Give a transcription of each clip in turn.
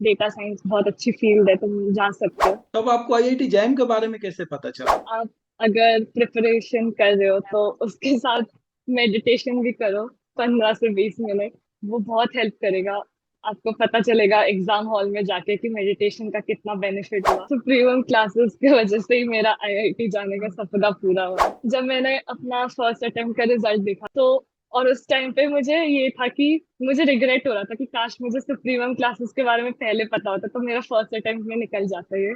Data science बहुत अच्छी field है, तुम जा सकते हो। तब आपको आईआईटी जैम के बारे में कैसे पता चला? आप अगर प्रिपरेशन कर रहे हो तो उसके साथ मेडिटेशन भी करो, 15 से 20 मिनट। वो बहुत हेल्प करेगा। आपको पता चलेगा एग्जाम हॉल में जाके कि मेडिटेशन का कितना बेनिफिट हुआ। सुप्रीम क्लासेस की वजह से ही मेरा आईआईटी जाने का सपना पूरा हुआ। जब मैंने अपना फर्स्ट अटेम्प्ट का रिजल्ट देखा तो, और उस टाइम पे मुझे ये था कि मुझे रिग्रेट हो रहा था कि काश मुझे सुप्रीम क्लासेस के बारे में पहले पता होता तो मेरा फर्स्ट अटेम्प्ट में निकल जाता ये।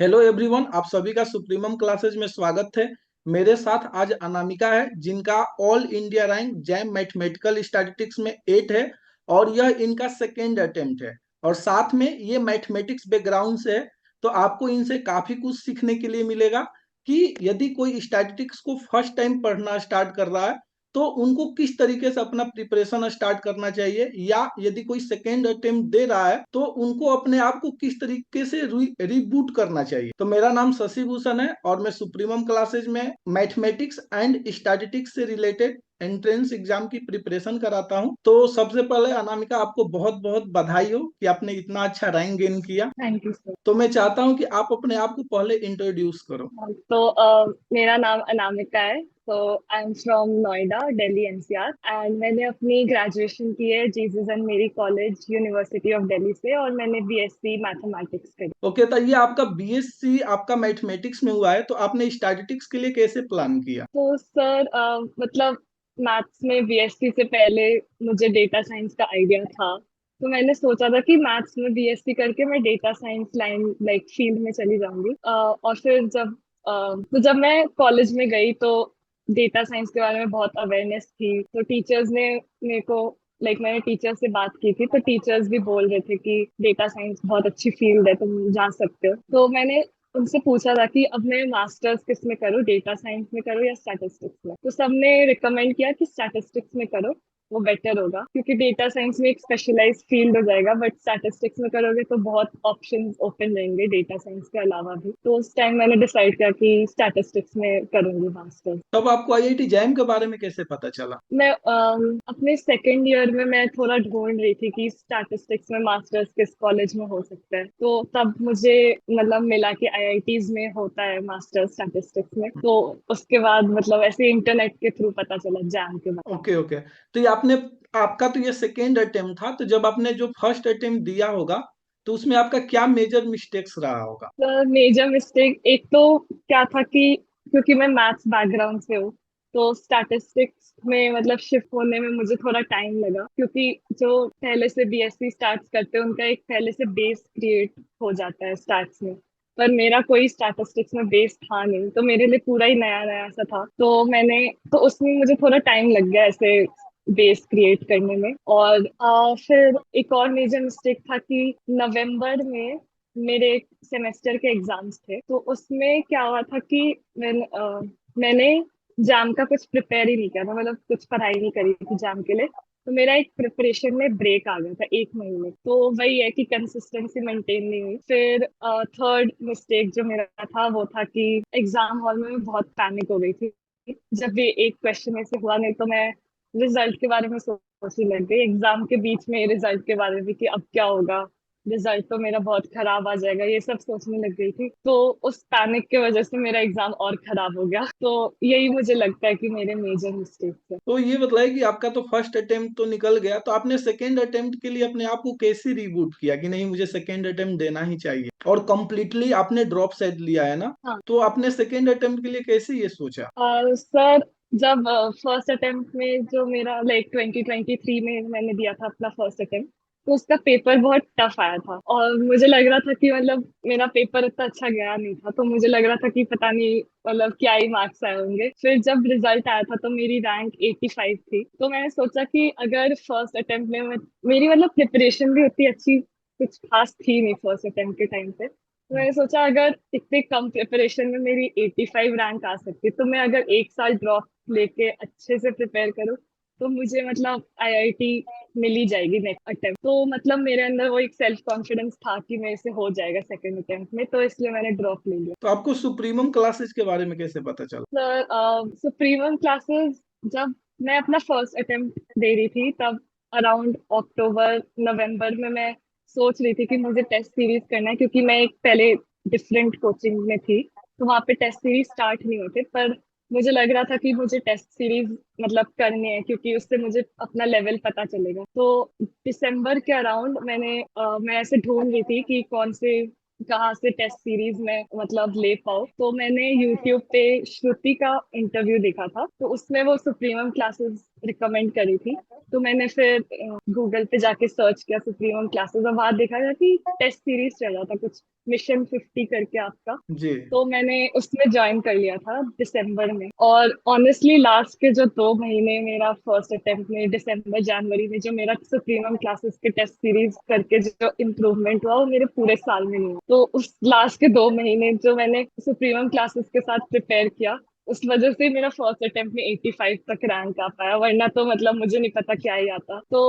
हेलो एवरीवन, आप सभी का सुप्रीमम क्लासेज में स्वागत है। मेरे साथ आज अनामिका है, जिनका all India rank jam mathematical statistics में 8 है और यह इनका सेकेंड अटेम्प्ट है। और साथ में ये मैथमेटिक्स बैकग्राउंड से है, तो आपको इनसे काफी कुछ सीखने के लिए मिलेगा कि यदि कोई स्टैटिस्टिक्स को फर्स्ट टाइम पढ़ना स्टार्ट कर रहा है तो उनको किस तरीके से अपना प्रिपरेशन स्टार्ट करना चाहिए, या यदि कोई सेकेंड अटेम्प्ट दे रहा है तो उनको अपने आप को किस तरीके से रिबूट करना चाहिए। तो मेरा नाम शशि भूषण है और मैं सुप्रीमम क्लासेज में मैथमेटिक्स एंड स्टैटिस्टिक्स से रिलेटेड एंट्रेंस एग्जाम की प्रिपरेशन कराता हूं। तो सबसे पहले अनामिका, आपको बहुत बहुत बधाई हो कि आपने इतना अच्छा रैंक गेन किया। Thank you sir. तो मैं चाहता हूं कि आप अपने आप को पहले इंट्रोड्यूस करो। तो मेरा नाम अनामिका है। तो I am from Noida, Delhi NCR, and मैंने अपनी ग्रेजुएशन की है जीसस एंड मेरी कॉलेज यूनिवर्सिटी ऑफ दिल्ली से, और मैंने बीएससी मैथमेटिक्स करी। ओके, तो ये आपका बीएससी आपका मैथमेटिक्स में हुआ है, तो आपने स्टैटिस्टिक्स के लिए कैसे प्लान किया? तो सर मतलब मैथ्स में बीएससी से पहले मुझे डेटा साइंस का आइडिया था। तो मैंने सोचा था कि मैथ्स में बीएससी करके मैं data science line like field में चली जाऊंगी। और फिर जब मैं कॉलेज में गई तो डेटा साइंस के बारे में बहुत अवेयरनेस थी, तो टीचर्स ने मेरे को मैंने टीचर से बात की थी, तो टीचर्स भी बोल रहे थे कि डेटा साइंस बहुत अच्छी फील्ड है, तुम जा सकते हो। तो मैंने उनसे पूछा था कि अब मैं मास्टर्स किस में करूँ, डेटा साइंस में करूँ या स्टैटिस्टिक्स में। तो सबने रिकमेंड किया कि स्टैटिस्टिक्स में करो, वो बेटर होगा, क्योंकि डेटा साइंस में एक स्पेशलाइज्ड फील्ड हो जाएगा, बट स्टैटिस्टिक्स में करोगे तो बहुत ऑप्शंस ओपन रहेंगे डेटा साइंस के अलावा भी। तो उस टाइम मैंने डिसाइड किया कि स्टैटिस्टिक्स में करूंगी मास्टर्स। तब आपको आईआईटी जैम के बारे में कैसे पता चला? मैं अपने सेकेंड ईयर में मैं थोड़ा ढूंढ रही थी कि स्टैटिस्टिक्स में मास्टर्स किस कॉलेज में हो सकता है, तो तब मुझे मतलब मिला कि आईआईटीज में होता है मास्टर्स स्टैटिस्टिक्स में। तो उसके बाद मतलब ऐसे इंटरनेट के थ्रू पता चला जैम के बाद। Okay okay. तो ये आपने आपका तो ये सेकेंड अटेम्प्ट था, तो जब आपने जो फर्स्ट अटेम्प्ट दिया होगा तो उसमें आपका क्या मेजर मिस्टेक्स रहा होगा? मेजर मिस्टेक एक तो क्या था कि क्योंकि मैं मैथ्स बैकग्राउंड से हूँ, तो स्टैटिस्टिक्स में मतलब शिफ्ट होने में मुझे थोड़ा टाइम लगा, क्योंकि जो पहले से बीएससी स्टार्ट करते हैं उनका एक पहले से बेस क्रिएट हो जाता है स्टैट्स में। पर मेरा कोई स्टैटिस्टिक्स में बेस था नहीं, तो मेरे लिए पूरा ही नया नया सा था। तो उसमें मुझे थोड़ा टाइम लग गया ऐसे बेस क्रिएट करने में। और फिर एक और मेजर मिस्टेक था कि नवंबर में मेरे सेमेस्टर के एग्जाम्स थे, तो उसमें क्या हुआ था कि मैंने जैम का कुछ प्रिपेयर ही नहीं किया था, मतलब कुछ पढ़ाई नहीं करी थी जैम के लिए। तो मेरा एक प्रिपरेशन में ब्रेक आ गया था 1 महीने, तो वही है कि कंसिस्टेंसी मेंटेन नहीं हुई। फिर थर्ड मिस्टेक जो मेरा था वो था कि एग्जाम हॉल में मैं बहुत पैनिक हो गई थी। जब भी एक क्वेश्चन ऐसे हुआ नहीं तो मैं रिजल्ट के बारे में सोचने लग गई, एग्जाम के बीच में रिजल्ट के बारे में कि अब क्या होगा, रिजल्ट तो मेरा बहुत खराब आ जाएगा, ये सब सोचने लग गई थी। तो उस पैनिक की वजह से मेरा एग्जाम और खराब हो गया। तो यही मुझे लगता है कि मेरे मेजर मिस्टेक है। तो ये बताइए कि आपका तो फर्स्ट अटेम्प्ट तो निकल गया, तो आपने सेकेंड अटेम्प्ट के लिए अपने आप को कैसे रिबूट किया कि नहीं, मुझे सेकेंड अटेम्प्ट देना ही चाहिए, और कम्प्लीटली आपने ड्रॉप शायद लिया है ना? हाँ। तो आपने सेकेंड अटेम्प्ट के लिए कैसे ये सोचा? और सर, जब फर्स्ट अटेम्प्ट में जो मेरा 2023 में मैंने दिया था अपना फर्स्ट अटेम्प्ट, तो उसका पेपर बहुत टफ आया था, और मुझे लग रहा था कि मतलब मेरा पेपर इतना अच्छा गया नहीं था, तो मुझे लग रहा था कि पता नहीं मतलब क्या ही मार्क्स आए होंगे। फिर जब रिजल्ट आया था तो मेरी रैंक 85 थी, तो मैंने सोचा कि अगर फर्स्ट अटेम्प्ट में मेरी मतलब प्रिपरेशन भी उतनी अच्छी कुछ खास थी नहीं फर्स्ट अटेम्प्ट के टाइम पे, तो मैंने सोचा अगर इतने कम प्रिपरेशन में मेरी 85 रैंक आ सकती, तो मैं अगर एक साल ड्रॉप लेके अच्छे से प्रिपेयर करूँ तो मुझे मतलब आईआईटी मिल ही जाएगी नेक्स्ट अटेम्प्ट। तो मतलब मेरे अंदर वो एक सेल्फ कॉन्फिडेंस था कि मेरे से हो जाएगा सेकंड अटेम्प्ट में, तो इसलिए मैंने ड्रॉप ले लिया। तो आपको सुप्रीमम क्लासेस के बारे में कैसे पता चला? सर, सुप्रीमम क्लासेस जब मैं अपना फर्स्ट अटेम्प्ट दे रही थी तब अराउंड अक्टूबर नवंबर में मैं सोच रही थी कि मुझे टेस्ट सीरीज करना है, क्योंकि मैं एक पहले डिफरेंट कोचिंग में थी तो वहाँ पे टेस्ट सीरीज स्टार्ट नहीं होते। पर मुझे लग रहा था कि मुझे टेस्ट सीरीज मतलब करनी है, क्योंकि उससे मुझे अपना लेवल पता चलेगा। तो दिसंबर के अराउंड मैं ऐसे ढूंढ रही थी कि कौन से कहाँ से टेस्ट सीरीज में मतलब ले पाओ। तो मैंने यूट्यूब पे श्रुति का इंटरव्यू देखा था, तो उसमें वो सुप्रीमम क्लासेस रिकमेंड करी थी। तो मैंने फिर गूगल पे जाके सर्च किया सुप्रीमम क्लासेस, और वहां देखा था कि टेस्ट सीरीज चल रहा था कुछ, मिशन 50 करके आपका। जी। तो मैंने उसमें ज्वाइन कर लिया था दिसंबर में। और ऑनेस्टली लास्ट के जो 2 महीने मेरा फर्स्ट अटेम्प्ट में दिसंबर जनवरी में जो मेरा सुप्रीमम क्लासेस के टेस्ट सीरीज करके जो इम्प्रूवमेंट हुआ वो मेरे पूरे साल में नहीं हुआ। तो उस लास्ट के 2 महीने जो मैंने सुप्रीमम क्लासेस के साथ प्रिपेयर किया, उस वजह से मेरा फर्स्ट अटेम्प्ट में 85 तक रैंक आ पाया, वरना तो मतलब मुझे नहीं पता क्या ही आता। तो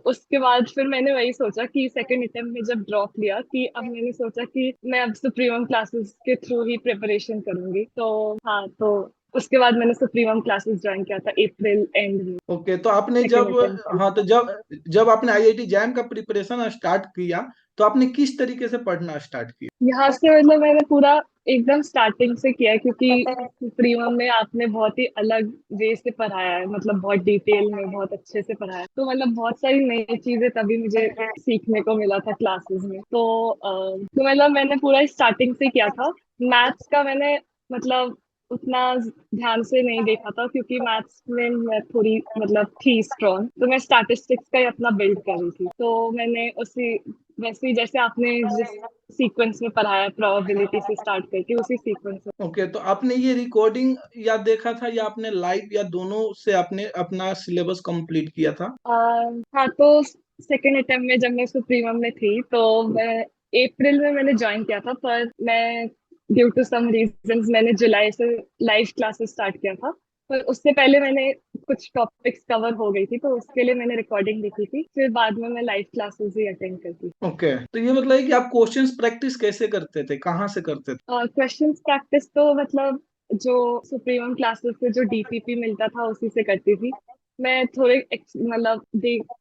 उसके बाद फिर मैंने वही सोचा कि सेकंड अटेम्प्ट में जब ड्रॉप लिया, कि अब मैंने सोचा कि मैं अब सुप्रीमम क्लासेस के थ्रू ही प्रिपरेशन करूंगी। तो हाँ, तो उसके बाद मैंने सुप्रीमम क्लासेस ज्वाइन किया था अप्रैल एंड में, ओके, तो आपने जब सेकंड अटेम्प्ट के हाँ, लिए। तो जब आपने आईआईटी जैम का प्रिपरेशन स्टार्ट किया, तो आपने किस तरीके से पढ़ना स्टार्ट किया? यहाँ से मतलब मैंने पूरा एकदम स्टार्टिंग से किया है, क्योंकि सुप्रीमम में आपने बहुत ही अलग वे से पढ़ाया है, मतलब बहुत डिटेल में बहुत अच्छे से पढ़ाया है। तो मतलब बहुत सारी नई चीजें तभी मुझे सीखने को मिला था क्लासेस में। तो मतलब मैंने पूरा स्टार्टिंग से किया था। मैथ्स का मैंने मतलब उतना ध्यान से नहीं देखा था, क्योंकि मैथ्स में मैं थोड़ी मतलब थी स्ट्रॉन्ग, तो मैं स्टैटिस्टिक्स का ही अपना बिल्ड कर रही थी। तो मैंने उसी वैसे ही जैसे आपने जिस सीक्वेंस में पढ़ाया प्रोबेबिलिटी से स्टार्ट करके, उसी सीक्वेंस में। ओके, तो आपने ये रिकॉर्डिंग या देखा था या आपने लाइव या दोनों से आपने अपना सिलेबस कंप्लीट किया था? हाँ, तो सेकेंड अटेम्प्ट में जब मैं सुप्रीमम में थी तो मैं अप्रैल में मैंने ज्वाइन किया था, पर मैं ड्यू टू सम रीजंस मैंने जुलाई से लाइव क्लासेस स्टार्ट किया था। पर उससे पहले मैंने कुछ टॉपिक्स कवर हो गई थी, तो उसके लिए मैंने रिकॉर्डिंग देखी थी, फिर बाद में मैं लाइव क्लासेस ही अटेंड करती। ओके, तो ये मतलब है कि आप क्वेश्चंस प्रैक्टिस कैसे करते थे, कहाँ से करते थे? क्वेश्चंस प्रैक्टिस तो मतलब जो सुप्रीमम क्लासेस से जो डीपीपी मिलता था उसी से करती थी। मैं थोड़े मतलब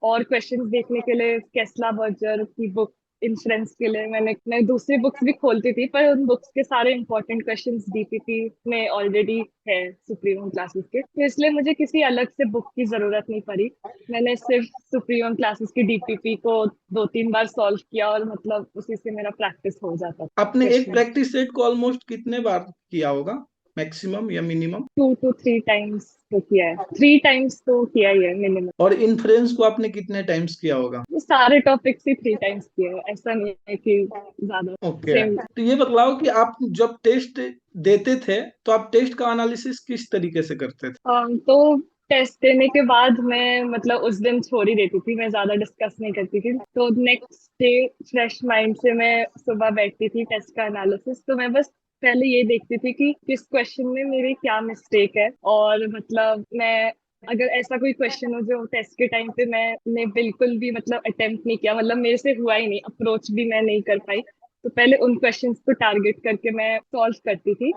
और क्वेश्चंस देखने के लिए केस्ला बर्जर की बुक इंश्योरेंस के लिए मैं दूसरी बुक्स भी खोलती थी, पर उन बुक्स के सारे इंपॉर्टेंट क्वेश्चंस डीपीपी में ऑलरेडी है सुप्रीमम क्लासेस के, तो इसलिए मुझे किसी अलग से बुक की जरूरत नहीं पड़ी। मैंने सिर्फ सुप्रीमम क्लासेस की डीपीपी को 2-3 बार सॉल्व किया, और मतलब उसी से मेरा प्रैक्टिस हो जाता था आपने एक क्वेश्चन। प्रैक्टिस सेट को ऑलमोस्ट कितने बार किया होगा, मैक्सिमम या मिनिमम? 2 to 3 टाइम्स तो किया है, 3 टाइम्स तो किया ही है मिनिमम। और इन्फ्रेंस को आपने कितने टाइम्स किया होगा? ये सारे टॉपिक्स ही 3 टाइम्स किए हैं, ऐसा नहीं है कि ज्यादा। Okay, same. तो ये बतलाओ कि आप जब टेस्ट देते थे तो आप टेस्ट का एनालिसिस किस तरीके से करते थे? तो टेस्ट देने के बाद मैं मतलब उस दिन छोड़ ही देती थी, मैं ज्यादा डिस्कस नहीं करती थी। तो नेक्स्ट डे फ्रेश माइंड से मैं सुबह बैठती थी टेस्ट का एनालिसिस। तो मैं बस पहले ये देखती थी कि किस क्वेश्चन में मेरी क्या मिस्टेक है, और मतलब मैं अगर ऐसा कोई क्वेश्चन हो जो टेस्ट के टाइम पे मैंने बिल्कुल भी मतलब अटेम्प्ट नहीं किया, मतलब मेरे से हुआ ही नहीं, अप्रोच भी मैं नहीं कर पाई, तो पहले उन क्वेश्चंस को टारगेट करके मैं सॉल्व करती थी।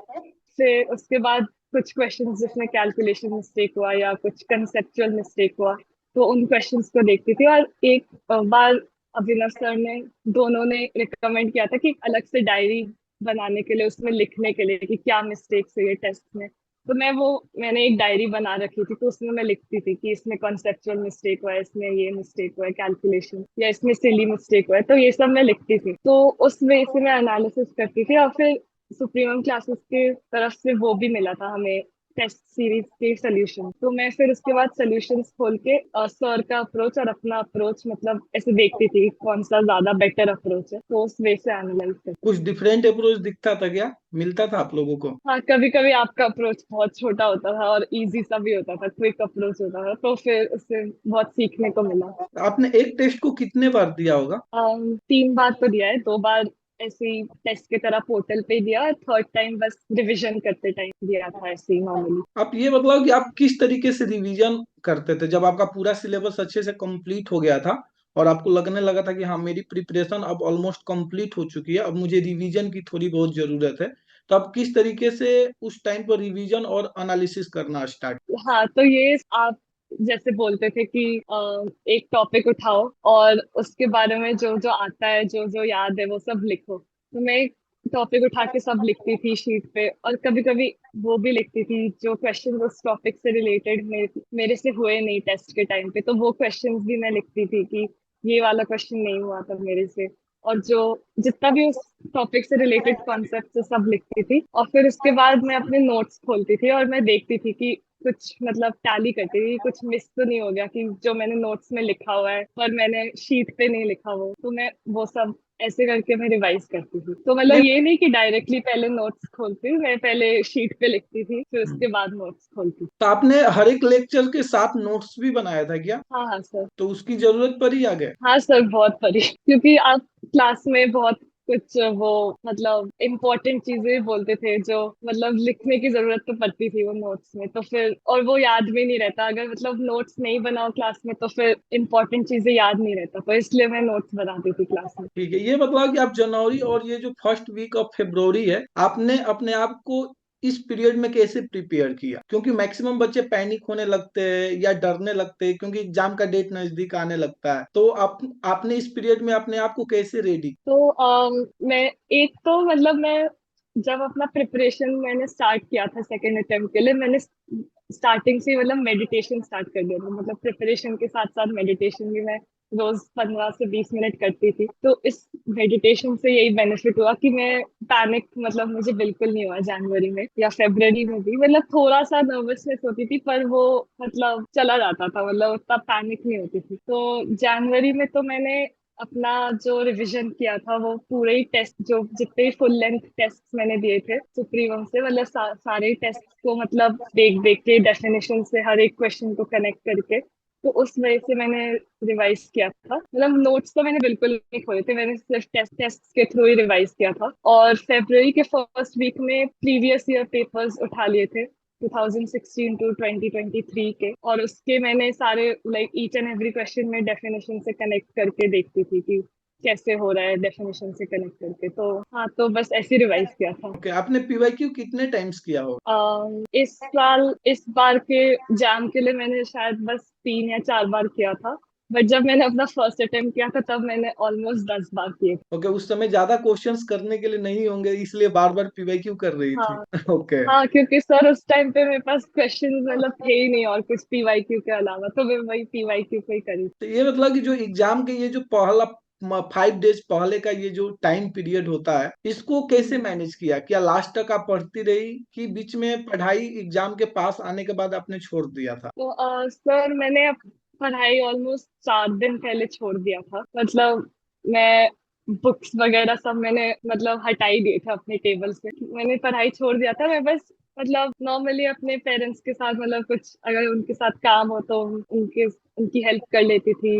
फिर उसके बाद कुछ क्वेश्चंस जिसमें कैलकुलेशन मिस्टेक हुआ या कुछ कंसेप्चुअल मिस्टेक हुआ, तो उन क्वेश्चंस को देखती थी। और एक बार अभिनव सर ने दोनों ने रिकमेंड किया था कि एक अलग से डायरी बनाने के लिए, उसमें लिखने के लिए कि क्या मिस्टेक्स है ये टेस्ट में। तो मैंने एक डायरी बना रखी थी, तो उसमें मैं लिखती थी कि इसमें कॉन्सेप्चुअल मिस्टेक हुआ है, इसमें ये मिस्टेक हुआ है कैलकुलेशन, या इसमें सिली मिस्टेक हुआ है, तो ये सब मैं लिखती थी। तो उस वे से मैं एनालिसिस करती थी। और फिर सुप्रीमम क्लासेस के तरफ से वो भी मिला था हमें टेस्ट सीरीज के सोल्यूशन, तो मैं फिर उसके बाद सोल्यूशंस खोल के सर का अप्रोच और अपना अप्रोच मतलब ऐसे देखती थी कौन सा ज्यादा बेटर अप्रोच है, तो उस वे से एनालाइज करती। कुछ डिफरेंट अप्रोच दिखता था क्या, मिलता था आप लोगों को? हाँ, कभी कभी आपका अप्रोच बहुत छोटा होता था और इजी सा भी होता था, क्विक अप्रोच होता था, तो फिर उससे बहुत सीखने को मिला। आपने एक टेस्ट को कितने बार दिया होगा? 3 बार तो दिया है, 2 बार ऐसे ही टेस्ट की तरह पोर्टल पे दिया, और थर्ड टाइम बस रिवीजन करते टाइम दिया था ऐसे ही नॉर्मली। आप ये बताओ कि आप किस तरीके से रिवीजन करते थे जब आपका पूरा सिलेबस अच्छे से कंप्लीट हो गया था और आपको लगने लगा था कि हाँ, मेरी प्रिपरेशन अब ऑलमोस्ट कंप्लीट हो चुकी है, अब मुझे रिवीजन की थोड़ी बहुत जरूरत है, तब किस तरीके से उस टाइम पर रिवीजन और एनालिसिस करना स्टार्ट? हाँ, तो ये आप जैसे बोलते थे कि एक टॉपिक उठाओ और उसके बारे में जो जो आता है, जो जो याद है वो सब लिखो। तो मैं एक टॉपिक उठा के सब लिखती थी शीट पे, और कभी कभी वो भी लिखती थी जो क्वेश्चन उस टॉपिक से रिलेटेड मेरे से हुए नहीं टेस्ट के टाइम पे, तो वो क्वेश्चंस भी मैं लिखती थी कि ये वाला क्वेश्चन नहीं हुआ था मेरे से। और जो जितना भी उस टॉपिक से रिलेटेड कॉन्सेप्ट है सब लिखती थी, और फिर उसके बाद मैं अपने नोट्स खोलती थी और मैं देखती थी कि कुछ मतलब टैली करती थी, कुछ मिस तो नहीं हो गया कि जो मैंने नोट्स में लिखा हुआ है पर मैंने शीट पे नहीं लिखा, वो तो मैं वो सब ऐसे करके मैं रिवाइज करती थी। तो मतलब नहीं। ये नहीं कि डायरेक्टली पहले नोट्स खोलती, मैं पहले शीट पे लिखती थी फिर उसके बाद नोट्स खोलती। तो आपने हर एक लेक्चर के साथ नोट्स भी बनाया था क्या? हाँ हाँ सर। तो उसकी जरूरत पड़ी आगे? हाँ सर, बहुत परी क्योंकि आप क्लास में बहुत कुछ वो मतलब इम्पोर्टेंट चीजें बोलते थे जो मतलब लिखने की जरूरत तो पड़ती थी वो नोट्स में, तो फिर और वो याद भी नहीं रहता अगर मतलब नोट्स नहीं बनाओ क्लास में, तो फिर इम्पोर्टेंट चीजें याद नहीं रहता, तो इसलिए मैं नोट्स बनाती थी क्लास में। ठीक है, ये बताओ कि आप जनवरी और ये जो फर्स्ट वीक ऑफ फरवरी है, आपने अपने आप को इस पीरियड में कैसे प्रिपेयर किया? क्योंकि मैक्सिमम बच्चे पैनिक होने लगते हैं या डरने लगते हैं क्योंकि एग्जाम का डेट नजदीक आने लगता है। तो आपने इस पीरियड में अपने आप को कैसे रेडी? तो मैं एक तो मतलब मैं जब अपना प्रिपरेशन मैंने स्टार्ट किया था सेकेंड अटेम्प्ट के लिए, मैंने स्टार्टिंग से ही मतलब मेडिटेशन स्टार्ट कर दिया था, मतलब प्रिपरेशन के साथ साथ मेडिटेशन भी मैं रोज 15 से 20 मिनट करती थी। तो इस मेडिटेशन से यही बेनिफिट हुआ कि मैं पैनिक मतलब मुझे बिल्कुल नहीं हुआ जनवरी में या फेब्रवरी में भी, मतलब थोड़ा सा नर्वसनेस होती थी पर वो मतलब चला जाता था, मतलब उतना पैनिक नहीं होती थी। तो जनवरी में तो मैंने अपना जो रिवीजन किया था वो पूरे ही टेस्ट जो जितने फुल लेंथ टेस्ट मैंने दिए थे सुप्रीमम से, मतलब सारे टेस्ट को मतलब देख देख के डेफिनेशन से हर एक क्वेश्चन को कनेक्ट करके, तो उस वजह से मैंने रिवाइज किया था। मतलब नोट्स तो मैंने बिल्कुल नहीं खोले थे, मैंने सिर्फ टेस्ट के थ्रू ही रिवाइज किया था। और फेब्रवरी के फर्स्ट वीक में प्रीवियस ईयर पेपर्स उठा लिए थे 2016 टू 2023 के, और उसके मैंने सारे like each and every question में डेफिनेशन से कनेक्ट करके देखती थी कि कैसे हो रहा है डेफिनेशन से कनेक्ट करके। तो हाँ, तो बस ऐसे रिवाइज किया था। ओके, आपने पीवाईक्यू कितने टाइम्स किया हो? इस साल इस बार के एग्जाम के लिए मैंने शायद बस 3 या 4 बार किया था, बट जब मैंने अपना फर्स्ट अटेम्प्ट किया था तब मैंने ऑलमोस्ट 10 बार किए थे। ओके, उस समय ज्यादा क्वेश्चंस करने के लिए नहीं होंगे इसलिए बार बार पीवाईक्यू कर रही थी। हाँ ओके। हाँ, क्योंकि सर उस टाइम पे मेरे पास क्वेश्चन मतलब थे ही नहीं और कुछ पीवाईक्यू के अलावा, तो मैं वही पीवाईक्यू पे ही करी। तो ये मतलब कि जो एग्जाम के ये जो पहला 5 डेज पहले का ये जो टाइम पीरियड होता है, इसको कैसे हम्म। मैनेज किया? क्या लास्ट तक आप पढ़ती रही कि बीच में पढ़ाई एग्जाम के पास आने के बाद आपने छोड़ दिया था? तो सर मैंने पढ़ाई ऑलमोस्ट 4 दिन पहले छोड़ दिया था, मतलब मैं बुक्स वगैरह सब मैंने मतलब हटा ही दिए थे अपने टेबल से, मैंने पढ़ाई छोड़ दिया था। मैं बस मतलब नॉर्मली अपने पेरेंट्स के साथ मतलब कुछ अगर उनके साथ काम हो तो उनके उनकी हेल्प कर लेती थी,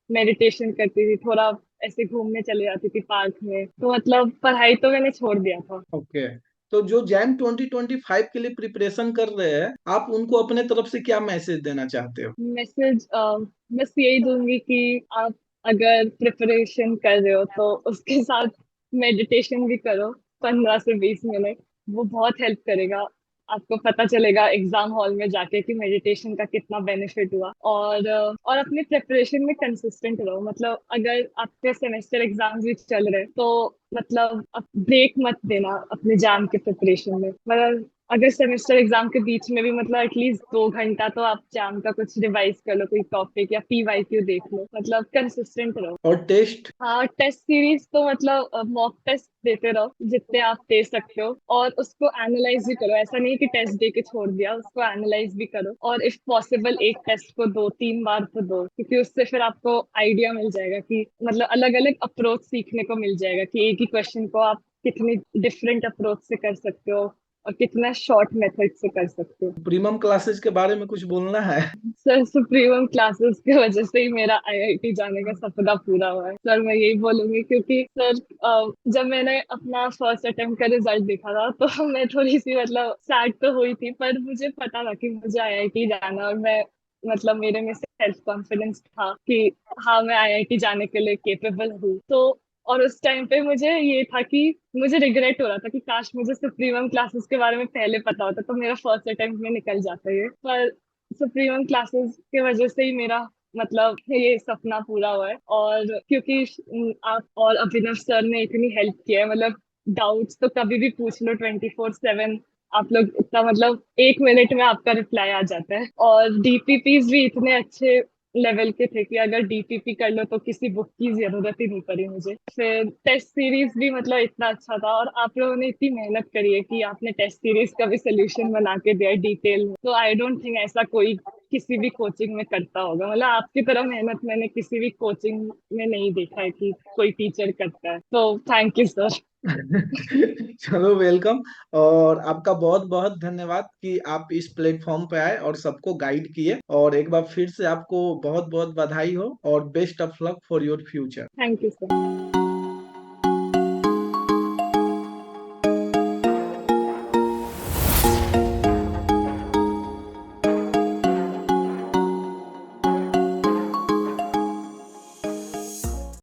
मेडिटेशन करती थी, थोड़ा ऐसे घूमने चले जाती थी पार्क में, तो मतलब पढ़ाई तो मैंने छोड़ दिया था। ओके। तो जो जैम 2025 के लिए प्रिपरेशन कर रहे हैं, आप उनको अपने तरफ से क्या मैसेज देना चाहते हो? मैसेज बस यही दूंगी कि आप अगर प्रिपरेशन कर रहे हो तो उसके साथ मेडिटेशन भी करो 15 से 20 मिनट, वो बहुत हेल्प करेगा। आपको पता चलेगा एग्जाम हॉल में जाके कि मेडिटेशन का कितना बेनिफिट हुआ। और अपने प्रिपरेशन में कंसिस्टेंट रहो, मतलब अगर आपके सेमेस्टर एग्जाम्स भी चल रहे हैं तो मतलब ब्रेक मत देना अपने एग्जाम के प्रिपरेशन में, मतलब अगर सेमेस्टर एग्जाम के बीच में भी मतलब एटलीस्ट 2 घंटा तो आप जैम का कुछ रिवाइज कर लो, कोई टॉपिक या पीवाईक्यू देख लो, मतलब कंसिस्टेंट रहो। और टेस्ट? हाँ, टेस्ट सीरीज तो मतलब मॉक टेस्ट देते रहो जितने आप दे सकते हो, और उसको एनालाइज भी करो, ऐसा नहीं कि टेस्ट दे के छोड़ दिया, उसको एनालाइज भी करो, और इफ पॉसिबल एक टेस्ट को 2-3 बार तो दो, क्योंकि उससे फिर आपको आइडिया मिल जाएगा कि मतलब अलग अलग अप्रोच सीखने को मिल जाएगा कि एक ही क्वेश्चन को आप कितनी डिफरेंट अप्रोच से कर सकते हो और कितना शॉर्ट मेथड से कर सकते हो। प्रीमियम क्लासेस के बारे में कुछ बोलना है? सर सुप्रीमम क्लासेस की वजह से ही मेरा आईआईटी जाने का सपना पूरा हुआ है सर, मैं यही बोलूंगी, क्योंकि सर जब मैंने अपना फर्स्ट अटेम्प्ट का रिजल्ट देखा था तो मैं थोड़ी सी मतलब सैड तो हुई थी, पर मुझे पता था कि मुझे आईआईटी जाना है, और मैं मतलब मेरे में सेल्फ कॉन्फिडेंस था कि हाँ मैं आईआईटी जाने के लिए केपेबल हूँ। तो और उस टाइम पे मुझे ये था कि मुझे रिग्रेट हो रहा था कि काश मुझे सुप्रीमम क्लासेस के बारे में पहले पता होता, तो मेरा फर्स्ट अटेम्प्ट में निकल जाता ये। पर सुप्रीमम क्लासेस की वजह से ही मेरा मतलब ये सपना पूरा हुआ है। और क्योंकि आप और अभिनव सर ने इतनी हेल्प किया है, मतलब डाउट्स तो कभी भी पूछ लो 24/7, आप लोग इतना मतलब 1 मिनट में आपका रिप्लाई आ जाता है। और डीपीपीज भी इतने अच्छे लेवल के थे कि अगर डीपीपी कर लो तो किसी बुक की जरूरत ही नहीं पड़ी मुझे। फिर टेस्ट सीरीज भी मतलब इतना अच्छा था, और आप लोगों ने इतनी मेहनत करी है कि आपने टेस्ट सीरीज का भी सोल्यूशन बना के दिया डिटेल में। तो आई डोंट थिंक ऐसा कोई किसी भी कोचिंग में करता होगा, मतलब आपकी तरह मेहनत मैंने किसी भी कोचिंग में नहीं देखा है कि कोई टीचर करता है। तो थैंक यू सर। चलो वेलकम। और आपका बहुत बहुत धन्यवाद कि आप इस प्लेटफॉर्म पे आए और सबको गाइड किए। और एक बार फिर से आपको बहुत बहुत बधाई हो और best of luck for your future. Thank you sir.